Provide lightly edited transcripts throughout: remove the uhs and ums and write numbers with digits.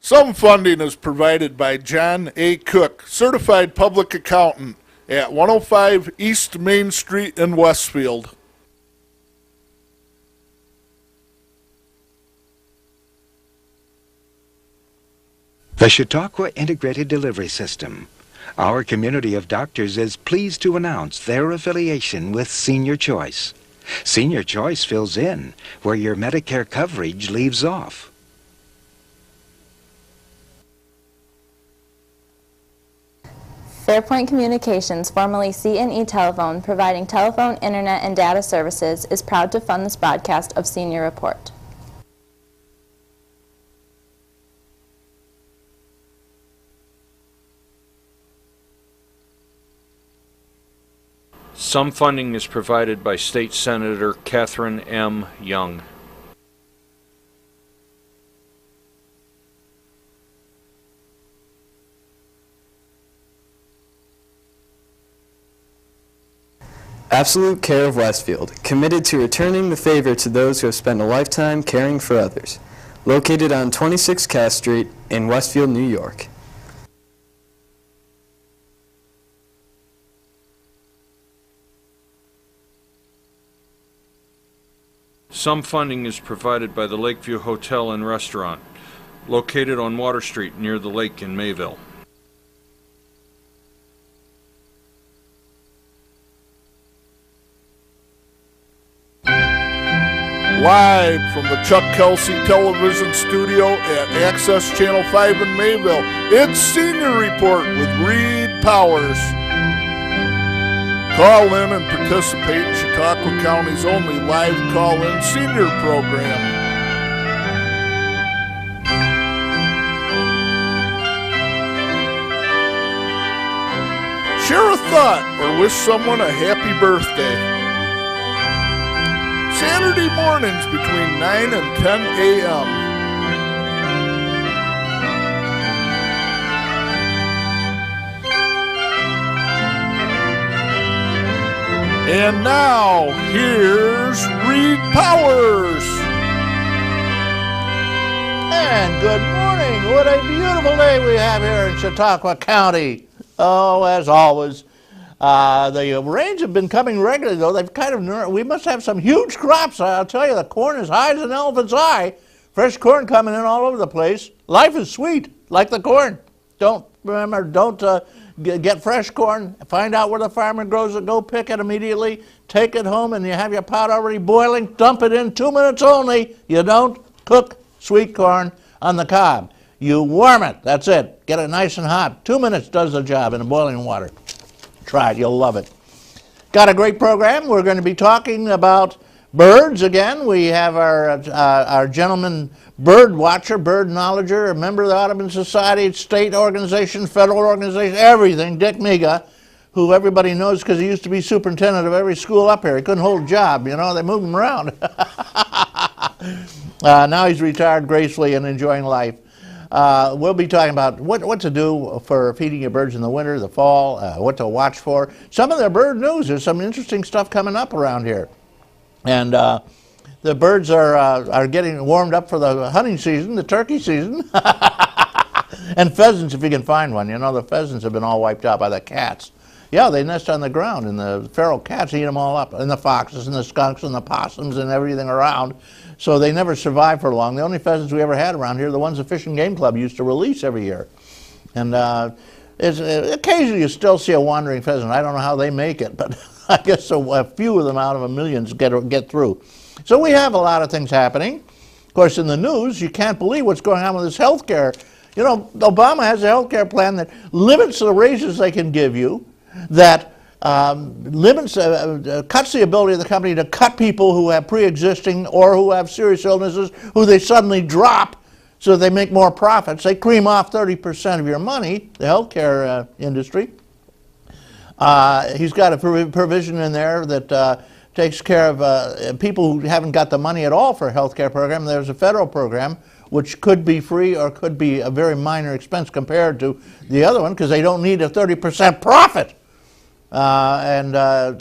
Some funding is provided by John A. Cook, Certified Public Accountant at 105 East Main Street in Westfield. The Chautauqua Integrated Delivery System. Our community of doctors is pleased to announce their affiliation with Senior Choice. Senior Choice fills in where your Medicare coverage leaves off. Fairpoint Communications, formerly C&E Telephone, providing telephone, internet, and data services, is proud to fund this broadcast of Senior Report. Some funding is provided by State Senator Catherine M. Young. Absolute Care of Westfield, committed to returning the favor to those who have spent a lifetime caring for others. Located on 26 Cass Street in Westfield, New York. Some funding is provided by the Lakeview Hotel and Restaurant, located on Water Street near the lake in Mayville. Live from the Chuck Kelsey Television Studio at Access Channel 5 in Mayville, it's Senior Report with Reed Powers. Call in and participate in Chautauqua County's only live call-in senior program. Share a thought or wish someone a happy birthday. Saturday mornings between 9 and 10 a.m. And now, here's Reed Powers. And good morning. What a beautiful day we have here in Chautauqua County. Oh, as always. The rains have been coming regularly, though. They've kind of, we must have some huge crops. I'll tell you, the corn is high as an elephant's eye. Fresh corn coming in all over the place. Life is sweet, like the corn. Don't get fresh corn. Find out where the farmer grows it. Go pick it immediately. Take it home, and you have your pot already boiling. Dump it in 2 minutes only. You don't cook sweet corn on the cob. You warm it. That's it. Get it nice and hot. 2 minutes does the job in boiling water. Try it. You'll love it. Got a great program. We're going to be talking about birds again. We have our gentleman bird watcher, bird knowledger, a member of the Audubon Society, state organization, federal organization, everything, Dick Miga, who everybody knows because he used to be superintendent of every school up here. He couldn't hold a job, you know, they moved him around. Now he's retired gracefully and enjoying life. We'll be talking about what to do for feeding your birds in the winter, the fall, what to watch for. Some of the bird news, there's some interesting stuff coming up around here. And the birds are getting warmed up for the hunting season, the turkey season. And pheasants, if you can find one. You know, the pheasants have been all wiped out by the cats. Yeah, they nest on the ground, and the feral cats eat them all up, and the foxes and the skunks and the possums and everything around. So they never survive for long. The only pheasants we ever had around here are the ones the Fish and Game Club used to release every year. And occasionally you still see a wandering pheasant. I don't know how they make it, but I guess a few of them out of a million get through. So we have a lot of things happening. Of course, in the news, you can't believe what's going on with this health care. You know, Obama has a health care plan that limits the raises they can give you, that cuts the ability of the company to cut people who have pre-existing or who have serious illnesses, who they suddenly drop so they make more profits. They cream off 30% of your money, the healthcare industry. He's got a provision in there that takes care of people who haven't got the money at all for a healthcare program. There's a federal program which could be free or could be a very minor expense compared to the other one because they don't need a 30% profit. And I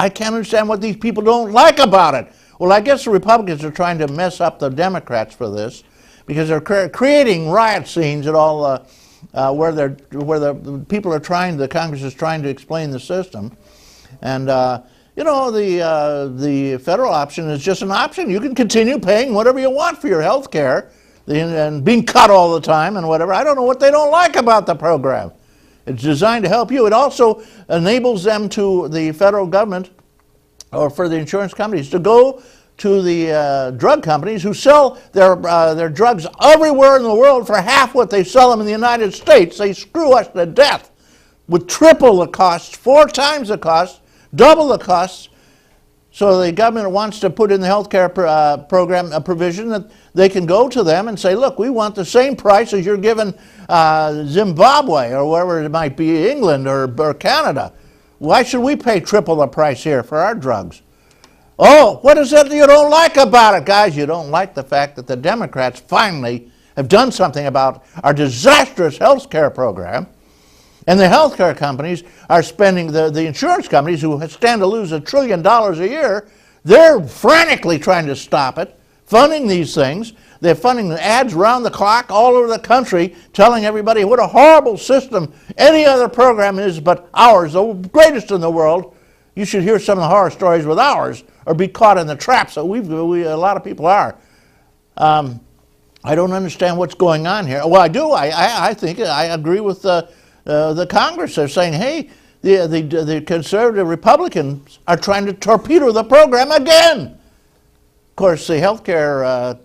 can't understand what these people don't like about it. Well, I guess the Republicans are trying to mess up the Democrats for this. because they're creating riot scenes at all where the people are trying, the Congress is trying to explain the system. And you know, the federal option is just an option. You can continue paying whatever you want for your health care and being cut all the time and whatever. I don't know what they don't like about the program. It's designed to help you. It also enables them to, the federal government, or for the insurance companies, to go to the drug companies who sell their drugs everywhere in the world for half what they sell them in the United States. They screw us to death with triple the costs, 4 times the cost, double the costs. So the government wants to put in the health care program a provision that they can go to them and say, look, we want the same price as you're giving Zimbabwe or wherever it might be, England or Canada. Why should we pay triple the price here for our drugs? Oh, what is it you don't like about it, guys? You don't like the fact that the Democrats finally have done something about our disastrous health care program. And the health care companies are spending, the insurance companies who stand to lose $1 trillion a year, they're frantically trying to stop it, funding these things. They're funding the ads around the clock all over the country, telling everybody what a horrible system any other program is but ours, the greatest in the world. You should hear some of the horror stories with ours or be caught in the trap. So a lot of people are. I don't understand what's going on here. Well, I do. I think I agree with the Congress. They're saying, hey, the conservative Republicans are trying to torpedo the program again. Of course, the healthcare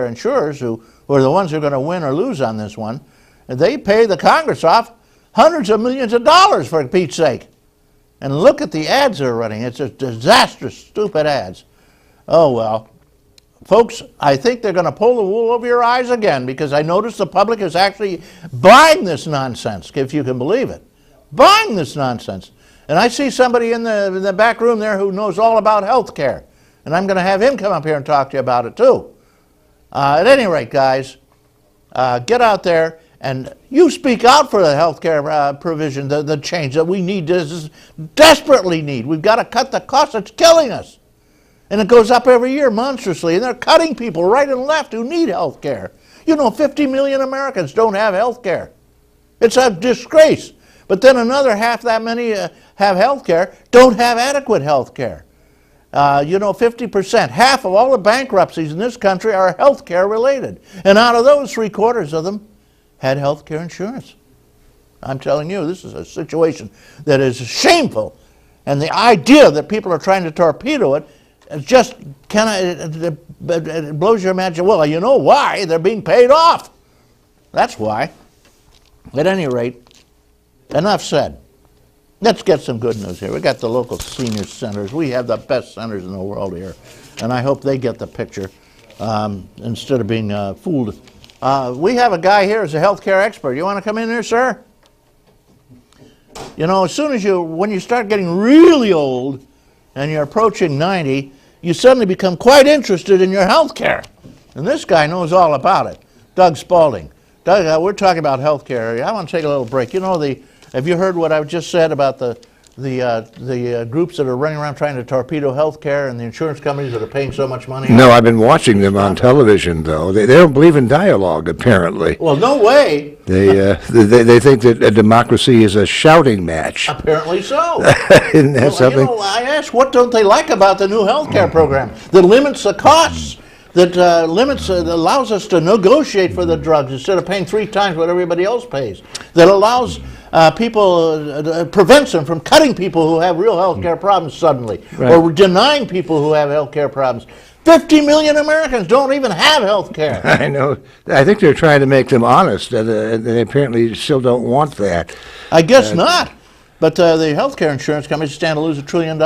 insurers, who are the ones who are going to win or lose on this one, they pay the Congress off hundreds of millions of dollars, for Pete's sake. And look at the ads they're running. It's just disastrous, stupid ads. Oh, well. Folks, I think they're going to pull the wool over your eyes again, because I notice the public is actually buying this nonsense, if you can believe it. Buying this nonsense. And I see somebody in the back room there who knows all about health care. And I'm going to have him come up here and talk to you about it too. At any rate, guys, get out there and you speak out for the health care provision, the change that we need, desperately need. We've got to cut the cost. It's killing us. And it goes up every year monstrously. And they're cutting people right and left who need health care. You know, 50 million Americans don't have health care. It's a disgrace. But then another half that many have health care, don't have adequate health care. You know, 50%, half of all the bankruptcies in this country are health care related. And out of those, 3/4 of them had health care insurance. I'm telling you, this is a situation that is shameful. And the idea that people are trying to torpedo it, it just it blows your imagination. Well, you know why? They're being paid off. That's why. At any rate, enough said. Let's get some good news here. We got the local senior centers. We have the best centers in the world here, and I hope they get the picture instead of being fooled. We have a guy here who's a healthcare expert. You want to come in here, sir? You know, as soon as when you start getting really old and you're approaching 90, you suddenly become quite interested in your health care. And this guy knows all about it. Doug Spalding. Doug, we're talking about health care. I want to take a little break. You know, have you heard what I just said about the groups that are running around trying to torpedo health care and the insurance companies that are paying so much money? No, I've been watching them on television, though. They don't believe in dialogue, apparently. Well, no way. They think that a democracy is a shouting match. Apparently so. Isn't that something? You know, I asked, what don't they like about the new health care program that limits the costs, that allows us to negotiate for the drugs instead of paying 3 times what everybody else pays, that allows prevents them from cutting people who have real health care problems suddenly, right, or denying people who have health care problems. 50 million Americans don't even have health care. I know. I think they're trying to make them honest. They apparently still don't want that. I guess not. But the health care insurance companies stand to lose $1 trillion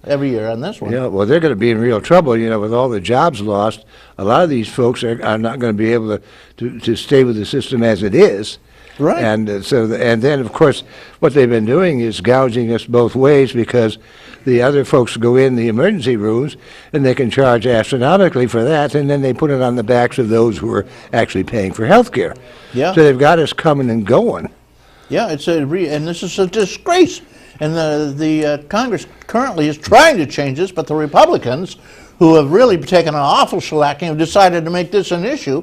every year on this one. Yeah, well, they're going to be in real trouble, you know, with all the jobs lost. A lot of these folks are not going to be able to stay with the system as it is. Right. And and then, of course, what they've been doing is gouging us both ways, because the other folks go in the emergency rooms and they can charge astronomically for that, and then they put it on the backs of those who are actually paying for health care. Yeah. So they've got us coming and going. Yeah, and this is a disgrace. And the Congress currently is trying to change this, but the Republicans, who have really taken an awful shellacking, have decided to make this an issue.